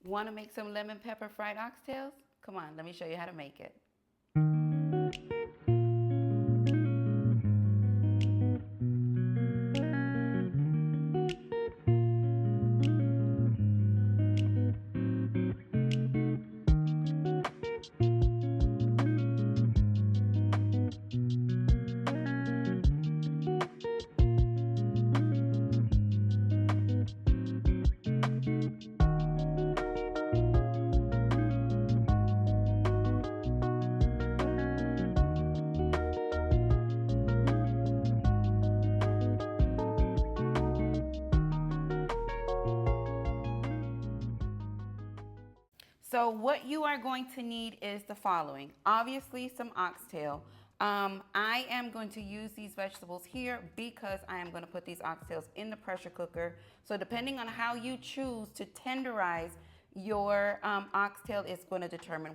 Want to make some lemon pepper fried oxtails? Come on, let me show you how to make it. So what you are going to need is the following. Obviously, some oxtail. I am going to use these vegetables here because I am going to put these oxtails in the pressure cooker. So depending on how you choose to tenderize your oxtail is going to determine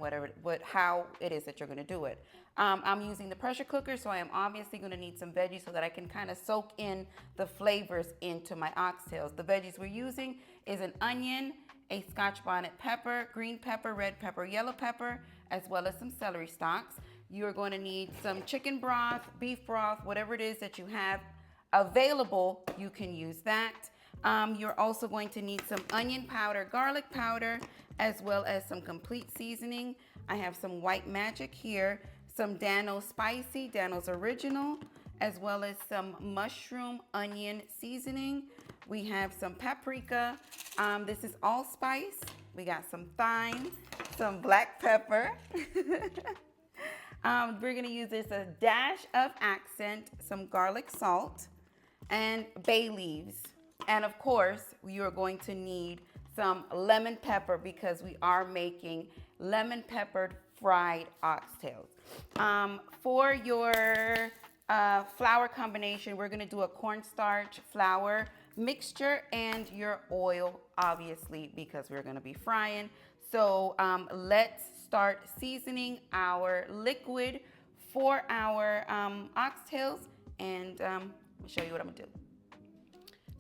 how it is that you're going to do it. I'm using the pressure cooker, so I am obviously going to need some veggies so that I can kind of soak in the flavors into my oxtails. The veggies we're using is an onion, a Scotch bonnet pepper, green pepper, red pepper, yellow pepper, as well as some celery stalks. You're going to need some chicken broth, beef broth, whatever it is that you have available, you can use that. You're also going to need some onion powder, garlic powder, as well as some complete seasoning. I have some white magic here, some Dano's spicy, Dano's original, as well as some mushroom onion seasoning. We have some paprika. This is allspice. We got some thyme, some black pepper. We're gonna use this a dash of accent, some garlic salt, and bay leaves. And of course, you are going to need some lemon pepper because we are making lemon peppered fried oxtails. For your flour combination, we're gonna do a cornstarch flour mixture and your oil, obviously, because we're gonna be frying. So let's start seasoning our liquid for our oxtails, and I'll show you what I'm gonna do.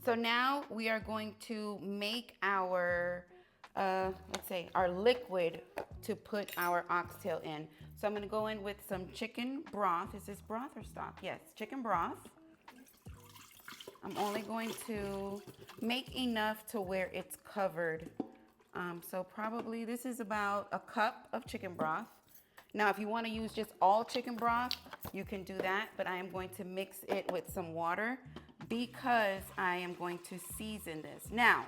So now we are going to make our, let's say, our liquid to put our oxtail in. So I'm gonna go in with some chicken broth. Is this broth or stock? Yes, chicken broth. I'm only going to make enough to where it's covered. So probably this is about a cup of chicken broth. Now, if you want to use just all chicken broth, you can do that, but I am going to mix it with some water because I am going to season this. Now,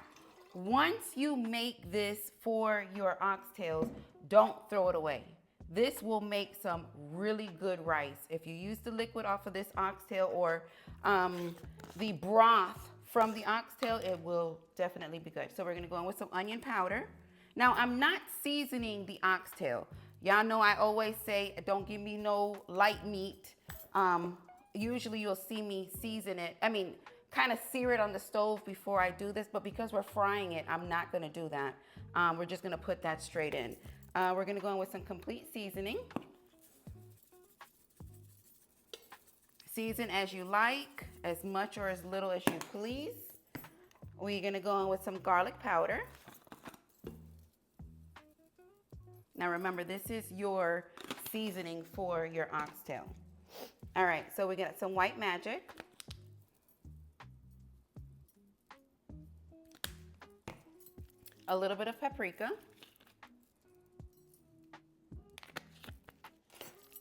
once you make this for your oxtails, don't throw it away. This will make some really good rice. If you use the liquid off of this oxtail or the broth from the oxtail, it will definitely be good. So we're gonna go in with some onion powder. Now, I'm not seasoning the oxtail. Y'all know I always say, don't give me no light meat. Usually you'll see me season it. Kind of sear it on the stove before I do this, but because we're frying it, I'm not gonna do that. We're just gonna put that straight in. We're gonna go in with some complete seasoning. Season as you like, as much or as little as you please. We're gonna go in with some garlic powder. Now remember, this is your seasoning for your oxtail. All right, so we got some white magic. A little bit of paprika.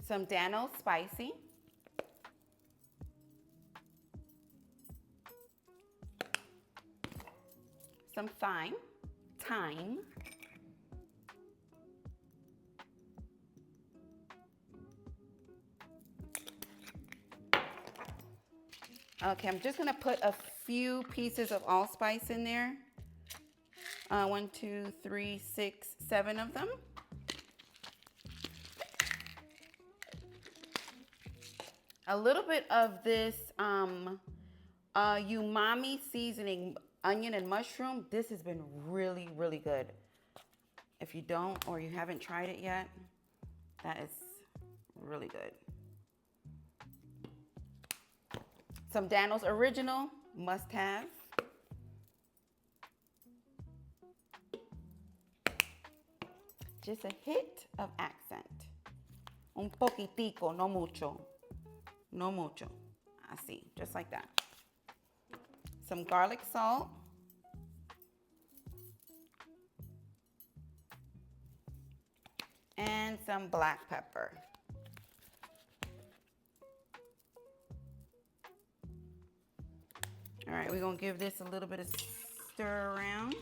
Some Dano's spicy. Some thyme. Okay, I'm just gonna put a few pieces of allspice in there. 1, 2, 3, 6, 7 of them. A little bit of this umami seasoning, onion and mushroom. This has been really, really good. If you don't or you haven't tried it yet, that is really good. Some Dano's original, must have. just a hit of accent. Un poquitico, no mucho. No mucho. Así, just like that. Some garlic salt. And some black pepper. All right, we're gonna give this a little bit of stir around.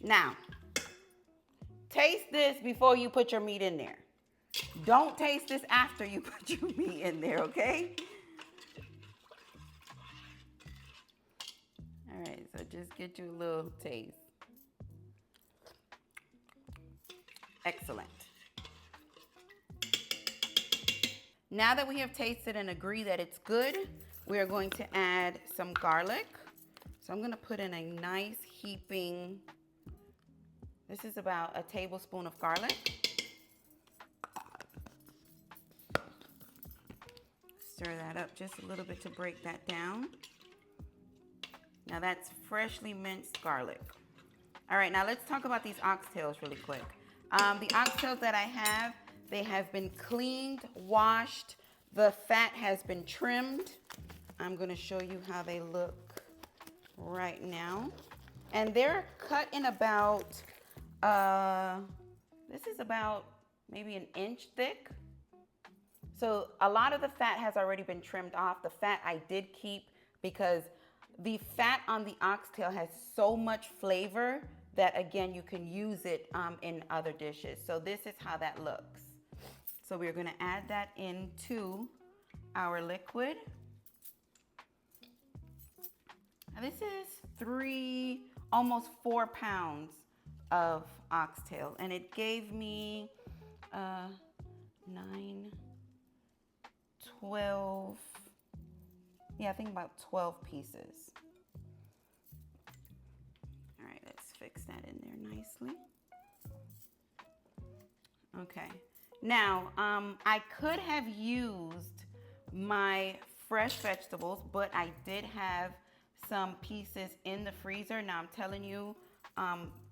Now, taste this before you put your meat in there. Don't taste this after you put your meat in there, okay? All right, so just get you a little taste. Excellent. Now that we have tasted and agree that it's good, we are going to add some garlic. So I'm gonna put in a nice heaping, this is about a tablespoon of garlic. Stir that up just a little bit to break that down. Now that's freshly minced garlic. All right, now let's talk about these oxtails really quick. The oxtails that I have, they have been cleaned, washed. The fat has been trimmed. I'm gonna show you how they look right now. And they're cut in about, this is about maybe an inch thick. So a lot of the fat has already been trimmed off. The fat I did keep because the fat on the oxtail has so much flavor that, again, you can use it in other dishes. So this is how that looks. So we're gonna add that into our liquid. Now this is almost 4 pounds of oxtail, and it gave me 9, 12, yeah, I think about 12 pieces. All right, let's fix that in there nicely. Okay, now I could have used my fresh vegetables, but I did have some pieces in the freezer. Now I'm telling you,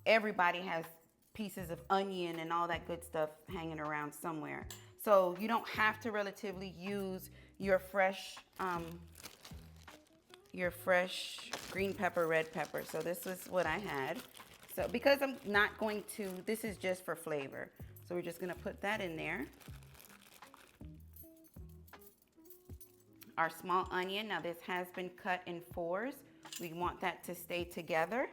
everybody has pieces of onion and all that good stuff hanging around somewhere. So you don't have to relatively use your fresh green pepper, red pepper. So this is what I had. So because I'm not going to, this is just for flavor. So we're just gonna put that in there. Our small onion, now this has been cut in 4s. We want that to stay together.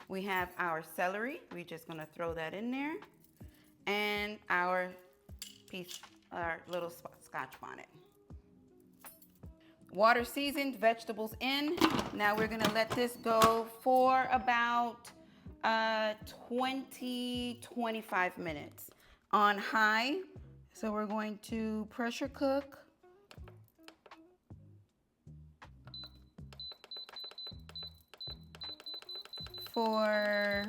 We have our celery. We're just gonna throw that in there. And our little Scotch bonnet. Water seasoned, vegetables in. Now we're gonna let this go for about 20-25 minutes on high. So we're going to pressure cook for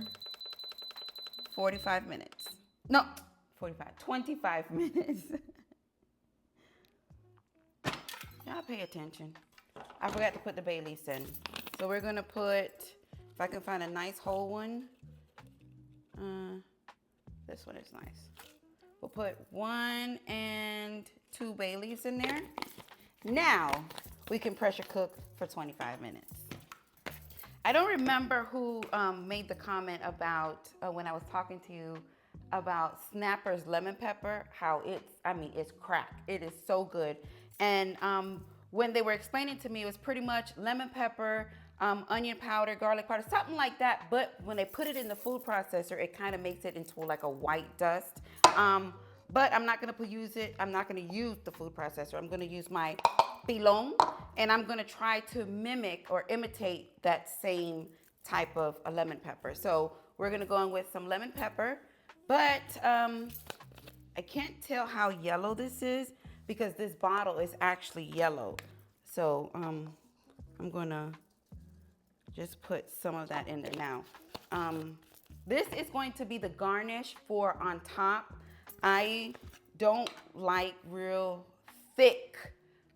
45 minutes. No, 25 minutes. Y'all pay attention. I forgot to put the bay leaves in. So we're gonna put, if I can find a nice whole one. This one is nice. We'll put 1 and 2 bay leaves in there. Now we can pressure cook for 25 minutes. I don't remember who made the comment about when I was talking to you about Snapper's lemon pepper, how it's crack. It is so good. And when they were explaining to me, it was pretty much lemon pepper, onion powder, garlic powder, something like that. But when they put it in the food processor, it kind of makes it into like a white dust. But I'm not gonna use the food processor. I'm gonna use my pilon, and I'm gonna try to mimic or imitate that same type of a lemon pepper. So we're gonna go in with some lemon pepper, but I can't tell how yellow this is because this bottle is actually yellow. So I'm gonna just put some of that in there now. This is going to be the garnish for on top. I don't like real thick,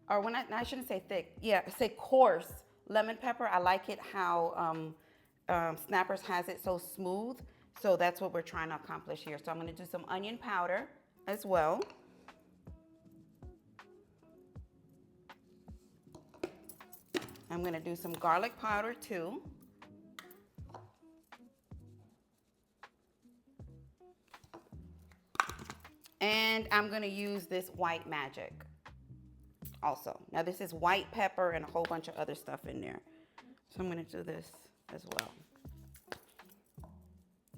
or when I shouldn't say thick, yeah, say coarse lemon pepper. I like it how Snappers has it so smooth. So that's what we're trying to accomplish here. So I'm going to do some onion powder as well. I'm going to do some garlic powder too. And I'm going to use this white magic also. Now this is white pepper and a whole bunch of other stuff in there. So I'm going to do this as well.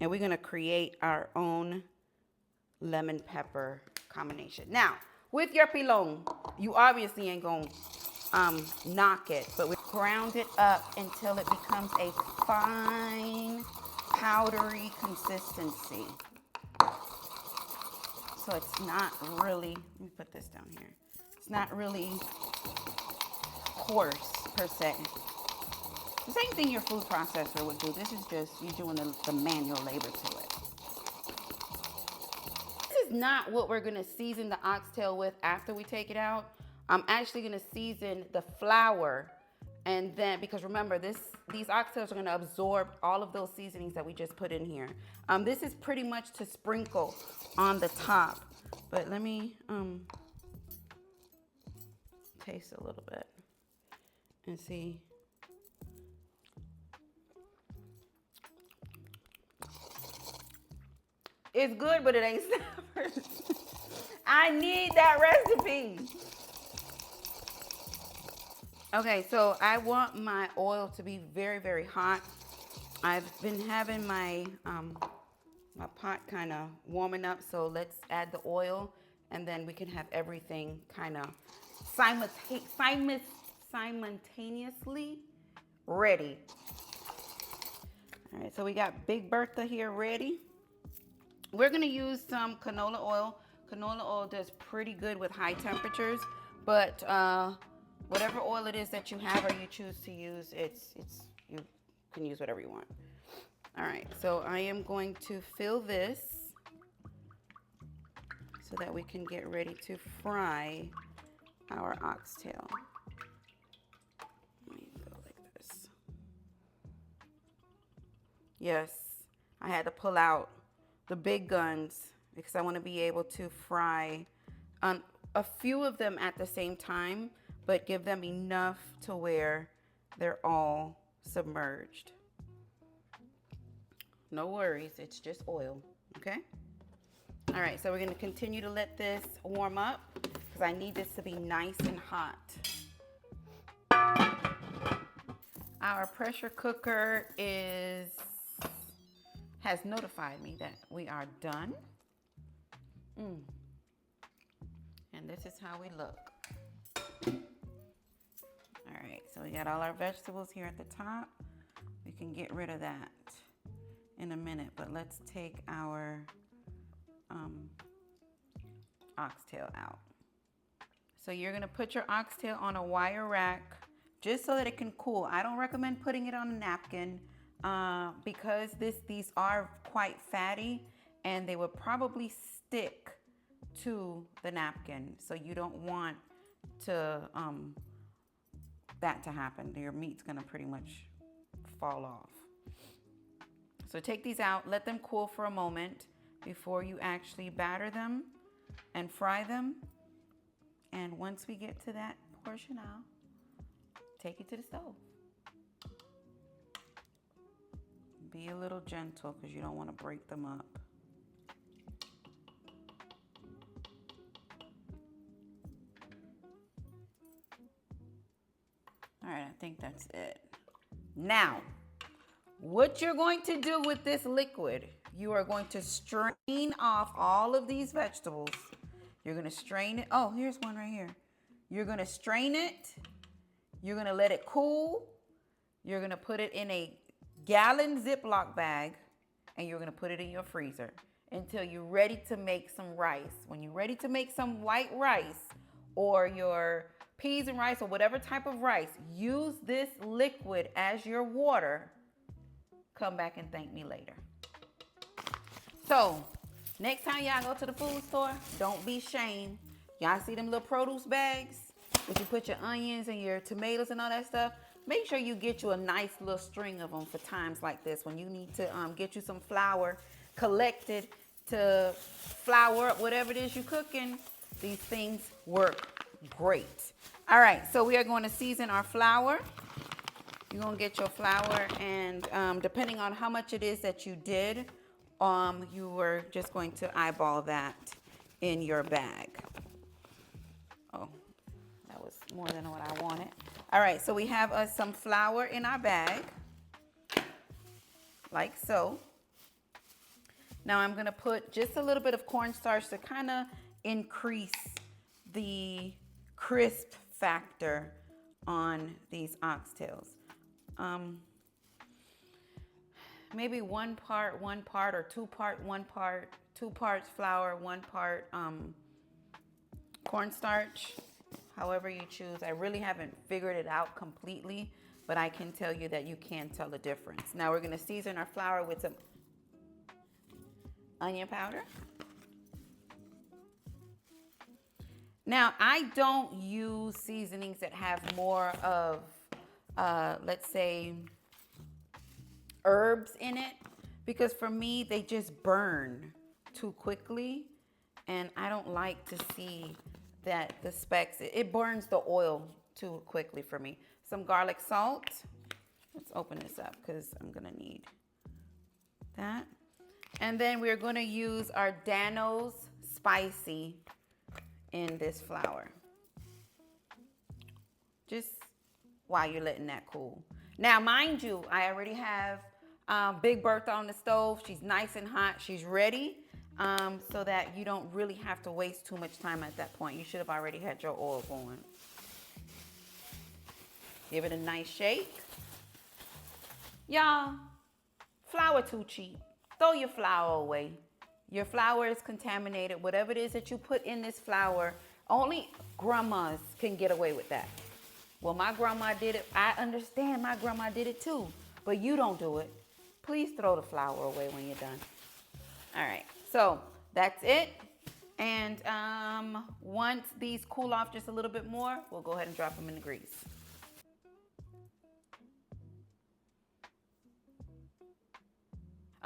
And we're going to create our own lemon pepper combination. Now, with your pilon, you obviously ain't going to knock it, but we ground it up until it becomes a fine, powdery consistency. So it's not really, let me put this down here. It's not really coarse per se. The same thing your food processor would do. This is just you doing the manual labor to it. This is not what we're gonna season the oxtail with after we take it out. I'm actually gonna season the flour, and then, because remember, these oxtails are gonna absorb all of those seasonings that we just put in here. This is pretty much to sprinkle on the top, but let me taste a little bit and see. It's good, but it ain't savory. I need that recipe. Okay, so I want my oil to be very, very hot. I've been having my my pot kind of warming up, so let's add the oil, and then we can have everything kind of simultaneously ready. All right, so we got Big Bertha here ready. We're gonna use some canola oil. Canola oil does pretty good with high temperatures, but whatever oil it is that you have or you choose to use, you can use whatever you want. All right, so I am going to fill this so that we can get ready to fry our oxtail. Let me go like this. Yes, I had to pull out the big guns because I want to be able to fry a few of them at the same time, but give them enough to where they're all submerged. No worries, it's just oil, okay? All right, so we're gonna continue to let this warm up because I need this to be nice and hot. Our pressure cooker has notified me that we are done. And this is how we look. All right, so we got all our vegetables here at the top. We can get rid of that in a minute, but let's take our oxtail out. So you're gonna put your oxtail on a wire rack just so that it can cool. I don't recommend putting it on a napkin because these are quite fatty and they would probably stick to the napkin. So you don't want that to happen. Your meat's gonna pretty much fall off. So take these out, let them cool for a moment before you actually batter them and fry them. And once we get to that portion, I'll take it to the stove. Be a little gentle because you don't want to break them up. All right, I think that's it. Now, what you're going to do with this liquid, you are going to strain off all of these vegetables. You're going to strain it. Oh, here's one right here. You're going to strain it. You're going to let it cool. You're going to put it in a gallon Ziploc bag, and you're going to put it in your freezer until you're ready to make some rice. When you're ready to make some white rice or your peas and rice or whatever type of rice, use this liquid as your water. Come back and thank me later. So, next time y'all go to the food store, don't be ashamed. Y'all see them little produce bags? If you put your onions and your tomatoes and all that stuff, make sure you get you a nice little string of them for times like this when you need to get you some flour collected to flour up whatever it is you're cooking. These things work great. All right, so we are going to season our flour. You're going to get your flour, and depending on how much it is that you did, you were just going to eyeball that in your bag. Oh, that was more than what I wanted. All right, so we have some flour in our bag, like so. Now I'm gonna put just a little bit of cornstarch to kind of increase the crisp factor on these oxtails. Maybe one part, or 2 part, 1 part, 2 parts flour, 1 part cornstarch, however you choose. I really haven't figured it out completely, but I can tell you that you can tell the difference. Now we're gonna season our flour with some onion powder. Now, I don't use seasonings that have more of, let's say, herbs in it, because for me, they just burn too quickly, and I don't like to see that the specks, it burns the oil too quickly for me. Some garlic salt. Let's open this up because I'm gonna need that. And then we're going to use our Dano's Spicy in this flour. Just while you're letting that cool. Now, mind you, I already have Big Bertha on the stove. She's nice and hot. She's ready, so that you don't really have to waste too much time at that point. You should have already had your oil going. Give it a nice shake. Y'all, flour too cheap. Throw your flour away. Your flour is contaminated. Whatever it is that you put in this flour, only grandmas can get away with that. Well, my grandma did it. I understand my grandma did it too, but you don't do it. Please throw the flour away when you're done. All right, so that's it. And once these cool off just a little bit more, we'll go ahead and drop them in the grease.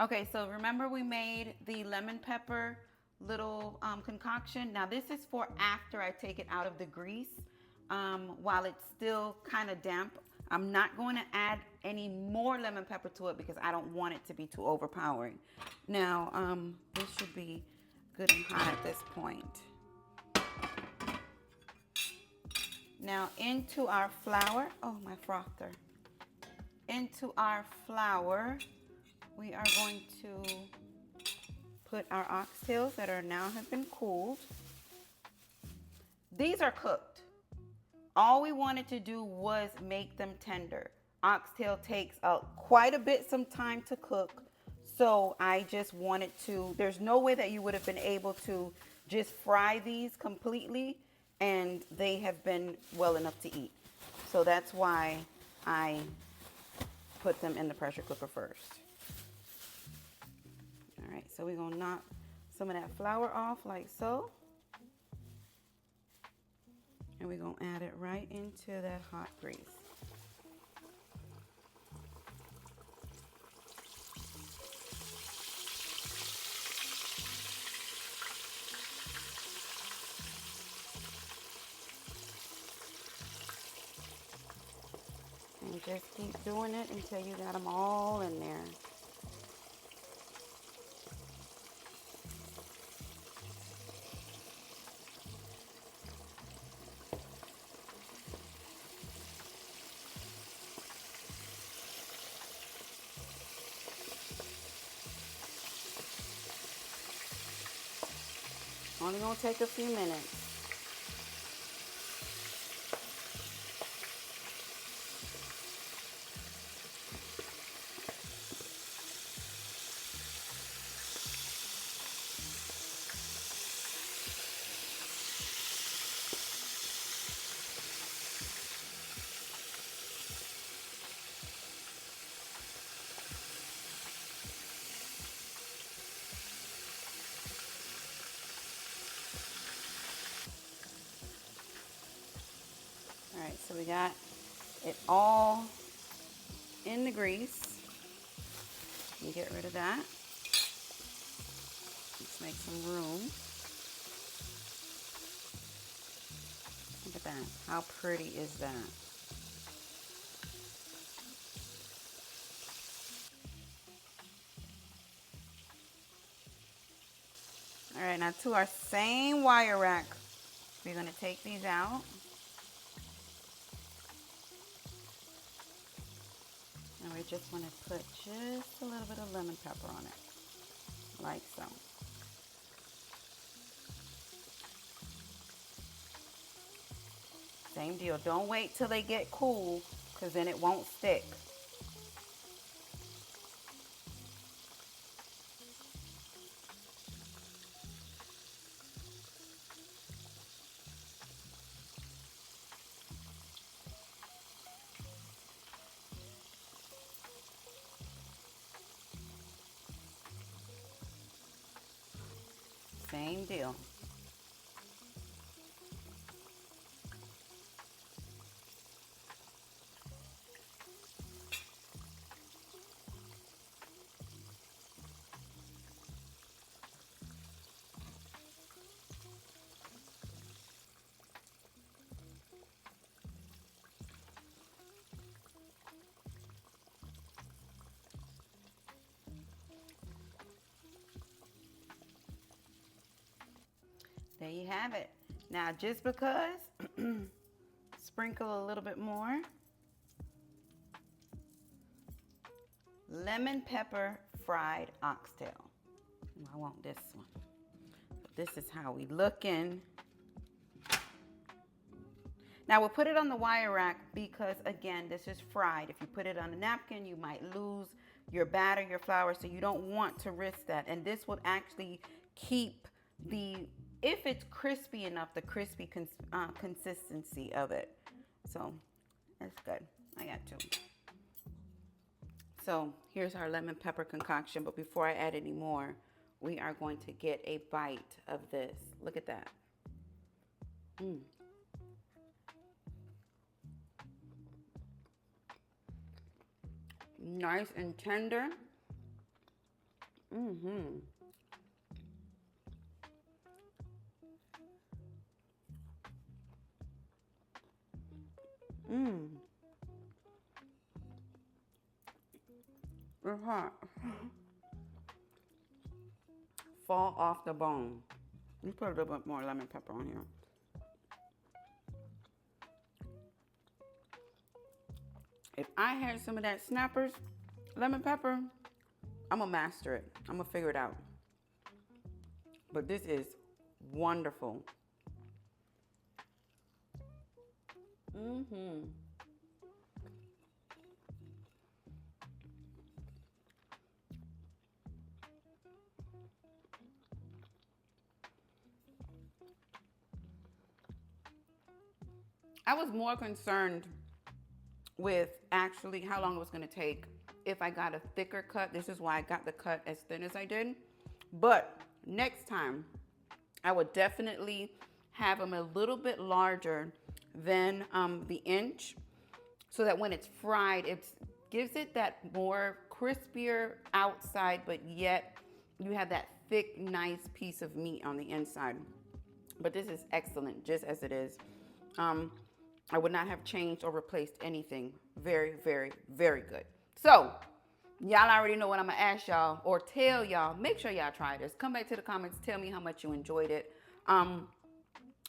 Okay, so remember we made the lemon pepper little concoction. Now this is for after I take it out of the grease, while it's still kind of damp. I'm not going to add any more lemon pepper to it because I don't want it to be too overpowering. Now, this should be good and hot at this point. Now into our flour, oh my frother. Into our flour, we are going to put our oxtails that are now have been cooled. These are cooked. All we wanted to do was make them tender. Oxtail takes quite a bit some time to cook, so I just wanted to, there's no way that you would have been able to just fry these completely, and they have been well enough to eat. So that's why I put them in the pressure cooker first. All right, so we're gonna knock some of that flour off like so. And we're gonna add it right into that hot grease. And just keep doing it until you got them all in there. Only gonna take a few minutes. All right, so we got it all in the grease. Let me get rid of that. Let's make some room. Look at that. How pretty is that? All right, now to our same wire rack, we're gonna take these out. And we just wanna put just a little bit of lemon pepper on it, like so. Same deal, don't wait till they get cool, because then it won't stick. Same deal. There you have it. Now, just because, sprinkle a little bit more. Lemon pepper fried oxtail. I want this one. But this is how we looking. Now, we'll put it on the wire rack because, again, this is fried. If you put it on a napkin, you might lose your batter, your flour, so you don't want to risk that. And this will actually keep the, if it's crispy enough, the crispy consistency of it. So that's good. I got two. So here's our lemon pepper concoction. But before I add any more, we are going to get a bite of this. Look at that. Nice and tender. It's hot. Fall off the bone. Let's put a little bit more lemon pepper on here. If I had some of that Snappers lemon pepper, I'm gonna master it. I'm gonna figure it out. But this is wonderful. I was more concerned with actually how long it was going to take if I got a thicker cut. This is why I got the cut as thin as I did. But next time, I would definitely have them a little bit larger than the inch, so that when it's fried, it gives it that more crispier outside, but yet you have that thick, nice piece of meat on the inside. But this is excellent, just as it is. I would not have changed or replaced anything. Very, very, very good. So, y'all already know what I'm gonna ask y'all or tell y'all. Make sure y'all try this. Come back to the comments, tell me how much you enjoyed it.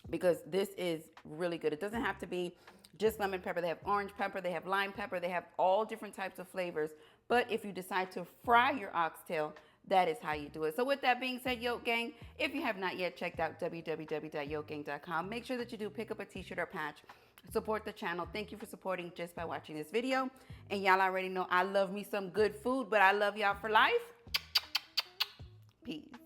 Because this is really good. It doesn't have to be just lemon pepper. They have orange pepper, they have lime pepper, they have all different types of flavors. But if you decide to fry your oxtail, that is how you do it. So with that being said, Yoke Gang, if you have not yet checked out www.yokegang.com, make sure that you do pick up a t-shirt or patch. Support the channel. Thank you for supporting just by watching this video. And y'all already know I love me some good food, but I love y'all for life. Peace.